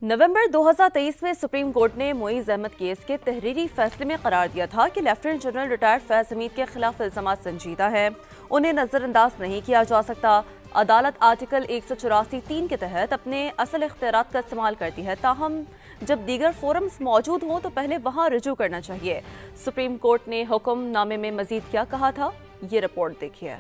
नवंबर 2023 में supreme court ने Moiz Ahmad case के तहरीरी फैसले में करार दिया था कि lieutenant general retired Faiz Hamid के खिलाफ इल्जाम संजीदा हैं, उन्हें नज़रअंदाज नहीं किया जा सकता। अदालत आर्टिकल 184(3) के तहत अपने असल इख्तियारात का इस्तेमाल करती है, ताहम जब दीगर फोरम्स मौजूद हों तो पहले वहाँ रुजू करना चाहिए। सुप्रीम कोर्ट ने हुक्मनामे में मजीद क्या कहा था, ये रिपोर्ट देखिए।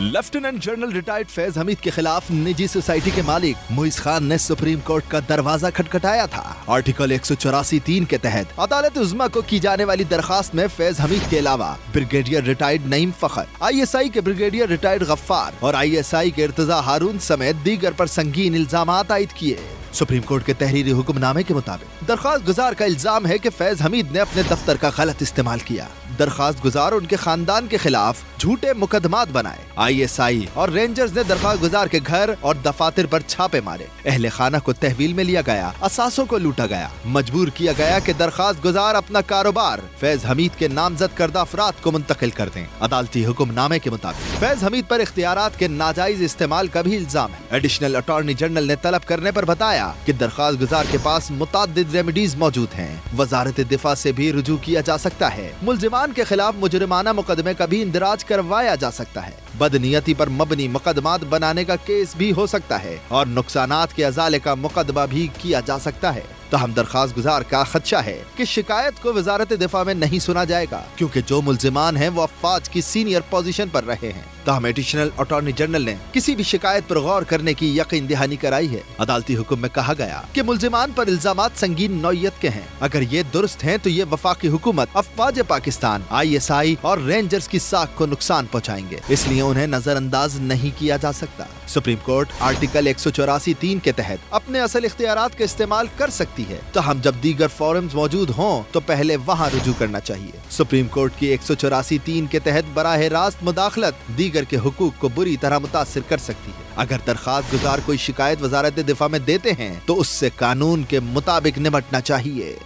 Lieutenant general retired Faiz Hamid के खिलाफ निजी सोसाइटी के मालिक मुईज़ खान ने सुप्रीम कोर्ट का दरवाजा खटखटाया था। आर्टिकल 184(3) के तहत अदालत उज़्मा को की जाने वाली दरखास्त में फैज हमीद के अलावा ब्रिगेडियर रिटायर्ड नईम फखर, ISI के ब्रिगेडियर रिटायर्ड गफ्फार और ISI के इर्तजा हारून समेत दीगर पर संगीन इल्जामात आयद किए। सुप्रीम कोर्ट के तहरीरी हुक्मनामे के मुताबिक दरखास्त गुजार का इल्जाम है कि फैज हमीद ने अपने दफ्तर का गलत इस्तेमाल किया। दरखास्त गुजार उनके खानदान के खिलाफ झूठे मुकदमात बनाए। ISI और रेंजर्स ने दरखास्त गुजार के घर और दफातर पर छापे मारे। अहले खाना को तहवील में लिया गया, असासों को लूटा गया, मजबूर किया गया कि दरखास्त गुजार अपना कारोबार फैज हमीद के नामजद करदा अफराद को मुंतकिल कर दें। अदालती हुक्मनामे के मुताबिक फैज हमीद पर इख्तियारात के नाजायज इस्तेमाल का भी इल्जाम है। एडिशनल अटॉर्नी जनरल ने तलब करने पर बताया कि दरखास्त गुजार के पास मुताद्दिद रेमेडीज मौजूद हैं। वजारत दिफा से भी रुजू किया जा सकता है। मुल्जिमान के खिलाफ मुजरिमाना मुकदमे का भी इंदराज करवाया जा सकता है। बदनीयती पर मबनी मुकदमात बनाने का केस भी हो सकता है और नुकसानात के अजाले का मुकदमा भी किया जा सकता है। तहम दरखास्त गुजार का खदशा है कि शिकायत को वजारत दिफा में नहीं सुना जाएगा, क्योंकि जो मुल्जिमान हैं वो अफवाज की सीनियर पोजीशन पर रहे हैं। तहम एडिशनल अटॉर्नी जनरल ने किसी भी शिकायत पर गौर करने की यकीन दहानी कराई है। अदालती हुक्म में कहा गया कि मुल्जिमान पर इल्जामात संगीन नौयत के हैं। अगर ये दुरुस्त हैं तो ये वफाकी हुकूमत, अफवाज पाकिस्तान, ISI और रेंजर्स की साख को नुकसान पहुँचाएंगे, इसलिए उन्हें नजरअंदाज नहीं किया जा सकता। सुप्रीम कोर्ट आर्टिकल 184(3) के तहत अपने असल इख्तियारात का इस्तेमाल कर सकती है, तो हम जब दीगर फोरम्स मौजूद हों तो पहले वहाँ रुजू करना चाहिए। सुप्रीम कोर्ट की 184(3) के तहत बराह रास्त मुदाखलत दीगर के हुकूक को बुरी तरह मुतासिर कर सकती है। अगर दरखास्त गुजार कोई शिकायत वजारत दिफा में देते हैं तो उससे कानून के मुताबिक निपटना चाहिए।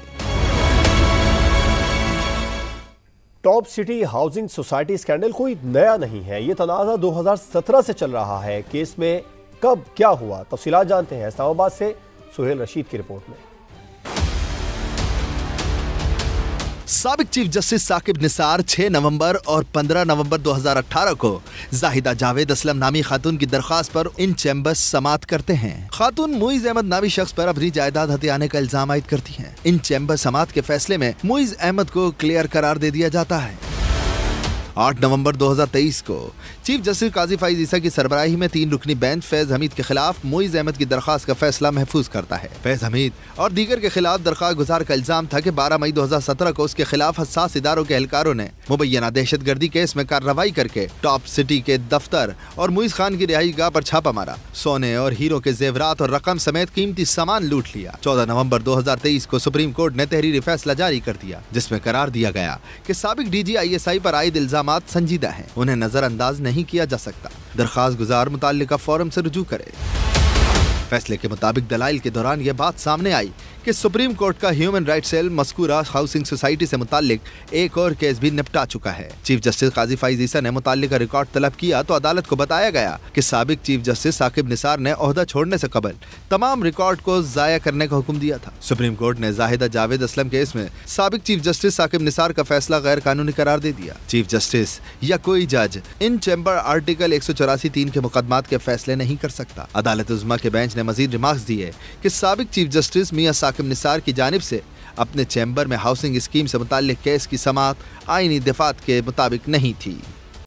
Top city housing society scandal कोई नया नहीं है, ये तनाज़ा 2017 से चल रहा है। केस में कब क्या हुआ, तफसीलात जानते हैं इस्लामाबाद से सुहेल रशीद की रिपोर्ट में। साबिक चीफ जस्टिस साकिब निसार 6 नवंबर और 15 नवंबर 2018 को जाहिदा जावेद असलम नामी खातून की दरखास्त पर इन चैम्बर्स समात करते हैं। खातून मुईज़ अहमद नामी शख्स पर अपनी जायदाद हथियाने का इल्जाम आयद करती हैं। इन चैम्बर समात के फैसले में मुईज़ अहमद को क्लियर करार दे दिया जाता है। 8 नवंबर 2023 को चीफ जस्टिस काजी फाइज ईसा की सरबराही में 3 रुकनी बेंच फैज हमीद के खिलाफ मुईज़ अहमद की दरखास्त का फैसला महफूज करता है। फैज हमीद और दीगर के खिलाफ दरखास्त गुजार का इल्जाम था कि 12 मई 2017 को उसके खिलाफ हसास इदारों के एहलकारों ने मुबैना दहशतगर्दी केस में कार्रवाई करके टॉप सिटी के दफ्तर और मुईज़ खान की रिहाई गाह पर छापा मारा, सोने और हीरो के जेवरात और रकम समेत कीमती सामान लूट लिया। 14 नवंबर 2023 को सुप्रीम कोर्ट ने तहरीरी फैसला जारी कर दिया, जिसमें करार दिया गया कि साबिक DG ISI पर आयद इल्जाम संजीदा हैं, उन्हें नजरअंदाज नहीं किया जा सकता। दरखास्त गुजार मुताल्लिका फोरम से रुजू करे। फैसले के मुताबिक दलाइल के दौरान यह बात सामने आई कि सुप्रीम कोर्ट का ह्यूमन राइट सेल मज़कूरा हाउसिंग सोसाइटी से मुताल्लिक एक और केस भी निपटा चुका है। चीफ जस्टिस काजी फाइज ईसा ने मुताल्लिका रिकॉर्ड तलब किया तो अदालत को बताया गया कि साबिक चीफ जस्टिस साकिब निसार ने ओहदा छोड़ने से कबल तमाम रिकॉर्ड को जाया करने का हुक्म दिया था। सुप्रीम कोर्ट ने जाहिदा जावेद असलम केस में साबिक चीफ जस्टिस साकिब निसार का फैसला गैर कानूनी करार दे दिया। चीफ जस्टिस या कोई जज इन चैम्बर आर्टिकल 184(3) के मुकदमात के फैसले नहीं कर सकता। अदालत उज़्मा के बेंच ने मजीद रिमार्क्स दिए कि साबिक चीफ जस्टिस मियां साकिब निसार की जानिब से अपने चैम्बर में हाउसिंग स्कीम से मुताल्लिक केस की समात आईनी दफात के मुताबिक नहीं थी।